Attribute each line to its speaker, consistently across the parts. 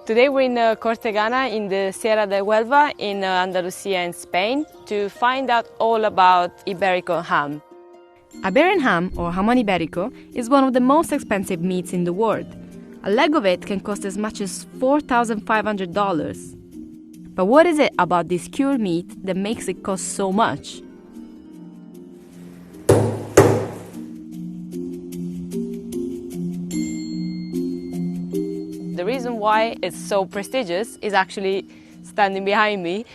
Speaker 1: Today we're in Cortegana in the Sierra de Huelva in Andalusia in Spain to find out all about Iberico ham. Iberian ham, or Jamón Ibérico, is one of the most expensive meats in the world. A leg of it can cost as much as $4,500. But what is it about this cured meat that makes it cost so much? The reason why it's so prestigious is actually standing behind me.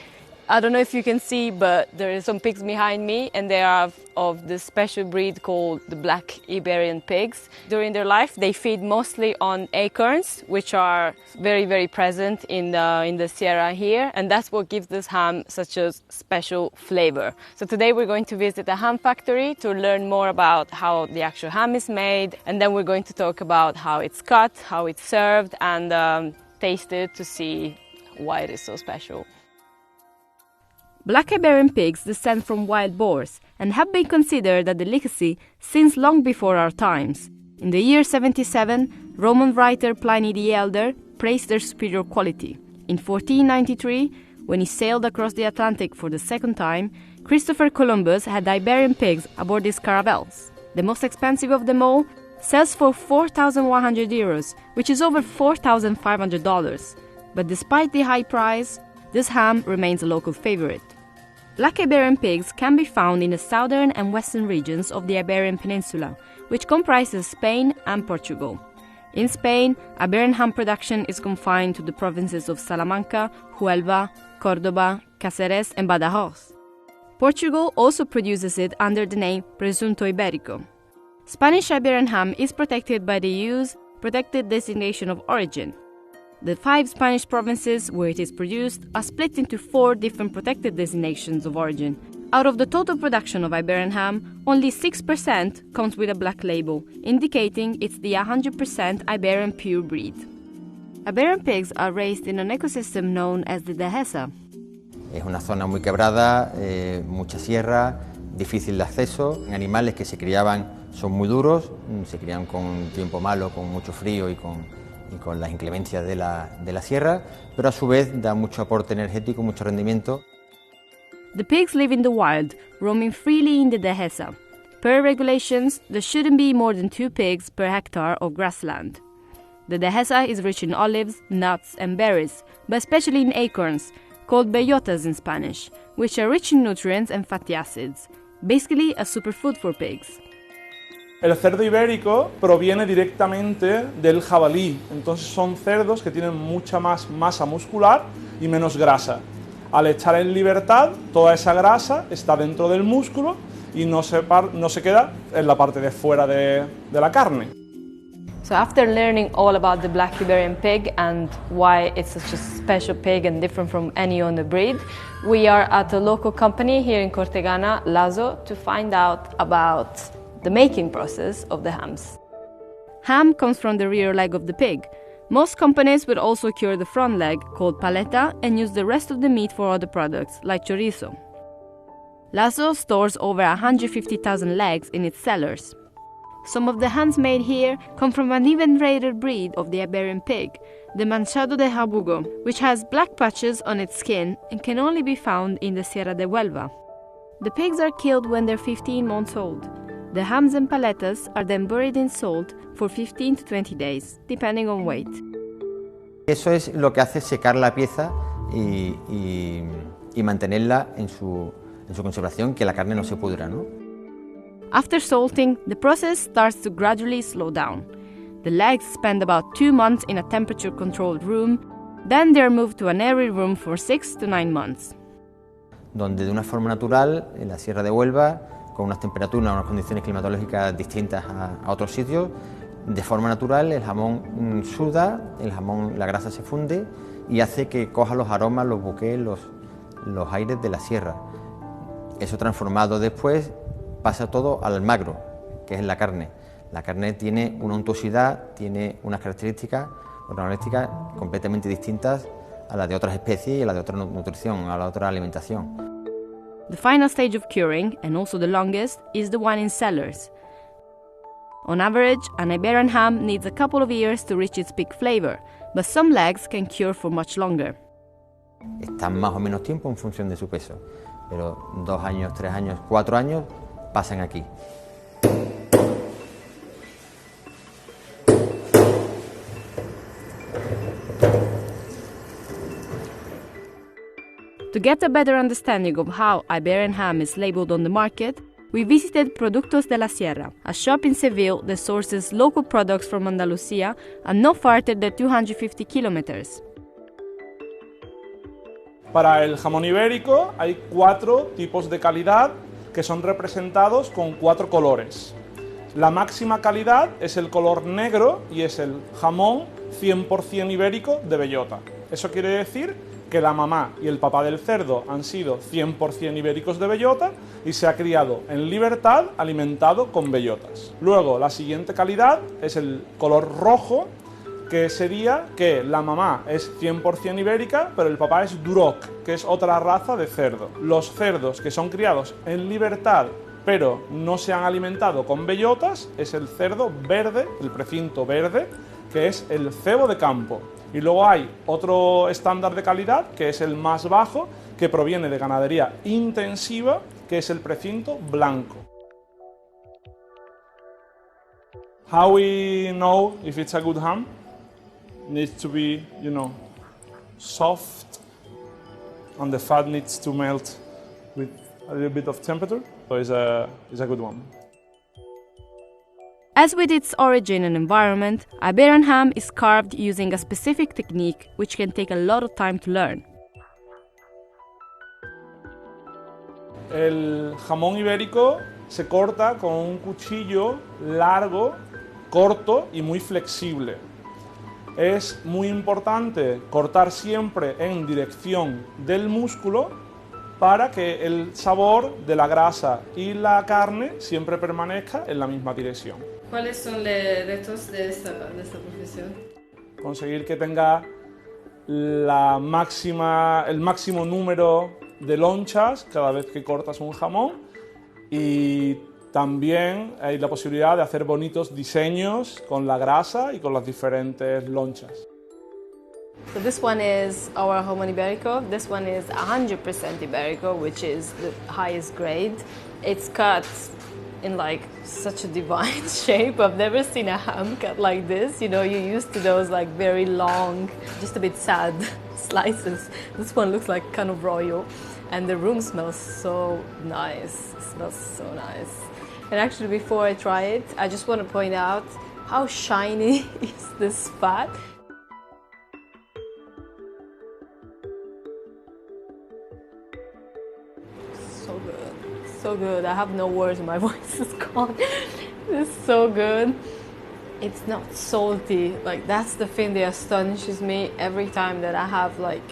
Speaker 1: I don't know if you can see, but there are some pigs behind me, and they are of this special breed called the black Iberian pigs. During their life, they feed mostly on acorns, which are very, very present in the Sierra here, and that's what gives this ham such a special flavor. So today we're going to visit a ham factory to learn more about how the actual ham is made, and then we're going to talk about how it's cut, how it's served, and taste it to see why it is so special. Black Iberian pigs descend from wild boars and have been considered a delicacy since long before our times. In the year 77, Roman writer Pliny the Elder praised their superior quality. In 1493, when he sailed across the Atlantic for the second time, Christopher Columbus had Iberian pigs aboard his caravels. The most expensive of them all sells for €4,100, which is over $4,500. But despite the high price, this ham remains a local favorite. Black Iberian pigs can be found in the southern and western regions of the Iberian Peninsula, which comprises Spain and Portugal. In Spain, Iberian ham production is confined to the provinces of Salamanca, Huelva, Córdoba, Cáceres, and Badajoz. Portugal also produces it under the name Presunto Ibérico. Spanish Iberian ham is protected by the EU's Protected Designation of Origin. The 5 Spanish provinces where it is produced are split into 4 different protected designations of origin. Out of the total production of Iberian ham, only 6% comes with a black label, indicating it's the 100% Iberian pure breed. Iberian pigs are raised in an ecosystem known as the Dehesa.
Speaker 2: Es una zona muy quebrada, mucha sierra, difícil de acceso. Animales que se criaban son muy duros, se crían con tiempo malo, con mucho frío y con las inclemencias de la sierra, pero a su vez da mucho aporte energético, mucho rendimiento.
Speaker 1: The pigs live in the wild, roaming freely in the Dehesa. Per regulations, there shouldn't be more than 2 pigs per hectare of grassland. The Dehesa is rich in olives, nuts and berries, but especially in acorns, called bellotas in Spanish, which are rich in nutrients and fatty acids, basically a superfood for pigs.
Speaker 3: El cerdo ibérico proviene directamente del jabalí, entonces son cerdos que tienen mucha más masa muscular y menos grasa. Al estar en libertad, toda esa grasa está dentro del músculo y no se queda en la parte de fuera de la carne.
Speaker 1: So after learning all about the black Iberian pig and why it's such a special pig and different from any other breed, we are at a local company here in Cortegana, Lazo, to find out about the making process of the hams. Ham comes from the rear leg of the pig. Most companies would also cure the front leg, called paleta, and use the rest of the meat for other products, like chorizo. Lazo stores over 150,000 legs in its cellars. Some of the hams made here come from an even rarer breed of the Iberian pig, the Manchado de Jabugo, which has black patches on its skin and can only be found in the Sierra de Huelva. The pigs are killed when they're 15 months old. The hams and paletas are then buried in salt for 15 to 20 days, depending on weight.
Speaker 2: Eso es lo que hace secar la pieza y mantenerla en su conservación, que la carne no se pudra, ¿no?
Speaker 1: After salting, the process starts to gradually slow down. The legs spend about 2 months in a temperature-controlled room, then they are moved to an airy room for 6 to 9 months.
Speaker 2: Donde de una forma natural, en la Sierra de Huelva, con unas temperaturas, unas condiciones climatológicas distintas a otros sitios, de forma natural el jamón suda, la grasa se funde y hace que coja los aromas, los bouquets, los aires de la sierra. Eso transformado después pasa todo al magro, que es la carne. La carne tiene una untuosidad, tiene unas características organolépticas completamente distintas a las de otras especies y a las de otra nutrición, a la otra alimentación.
Speaker 1: The final stage of curing, and also the longest, is the one in cellars. On average, an Iberian ham needs a couple of years to reach its peak flavor, but some legs can cure for much longer.
Speaker 2: Están más o menos tiempo en función de su peso, pero 2 años, 3 años, 4 años pasan aquí.
Speaker 1: To get a better understanding of how Iberian ham is labeled on the market, we visited Productos de la Sierra, a shop in Seville that sources local products from Andalucía and no farther than 250 kilometers.
Speaker 3: Para el jamón ibérico hay 4 tipos de calidad que son representados con 4 colores. La máxima calidad es el color negro y es el jamón 100% ibérico de bellota. Eso quiere decir que la mamá y el papá del cerdo han sido 100% ibéricos de bellota y se ha criado en libertad alimentado con bellotas. Luego, la siguiente calidad es el color rojo, que sería que la mamá es 100% ibérica, pero el papá es duroc, que es otra raza de cerdo. Los cerdos que son criados en libertad, pero no se han alimentado con bellotas, es el cerdo verde, el precinto verde, que es el cebo de campo. Y luego hay otro estándar de calidad, que es el más bajo, que proviene de ganadería intensiva, que es el precinto blanco. How we know if it's a good ham? Needs to be, soft, and the fat needs to melt with a little bit of temperature, so it's a good one.
Speaker 1: As with its origin and environment, Iberian ham is carved using a specific technique which can take a lot of time to learn.
Speaker 3: El jamón ibérico se corta con un cuchillo largo, corto y muy flexible. Es muy importante cortar siempre en dirección del músculo para que el sabor de la grasa y la carne siempre permanezca en la misma dirección.
Speaker 1: ¿Cuáles son los retos de esta profesión?
Speaker 3: Conseguir que tenga el máximo número de lonchas cada vez que cortas un jamón, y también hay la posibilidad de hacer bonitos diseños con la grasa y con las diferentes lonchas.
Speaker 1: So this one is our Jamón Ibérico. This one is 100% Ibérico, which is the highest grade. It's cut in like such a divine shape. I've never seen a ham cut like this. You're used to those like very long, just a bit sad slices. This one looks like kind of royal, and the room smells so nice. It smells so nice. And actually, before I try it, I just want to point out how shiny is this fat. So good. I have no words, my voice is gone. It's so good. It's not salty. Like, that's the thing that astonishes me every time that I have like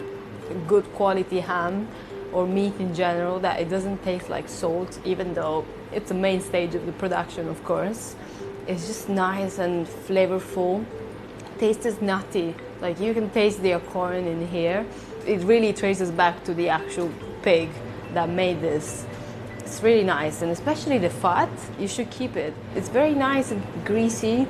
Speaker 1: a good quality ham or meat in general, that it doesn't taste like salt, even though it's the main stage of the production, of course. It's just nice and flavorful. Taste is nutty. Like, you can taste the corn in here. It really traces back to the actual pig that made this. It's really nice, and especially the fat, you should keep it. It's very nice and greasy,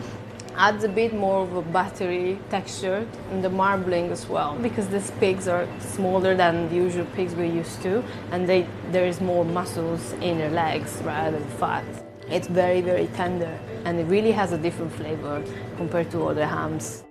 Speaker 1: adds a bit more of a buttery texture, and the marbling as well, because these pigs are smaller than the usual pigs we're used to, and there is more muscles in their legs rather than fat. It's very, very tender, and it really has a different flavor compared to other hams.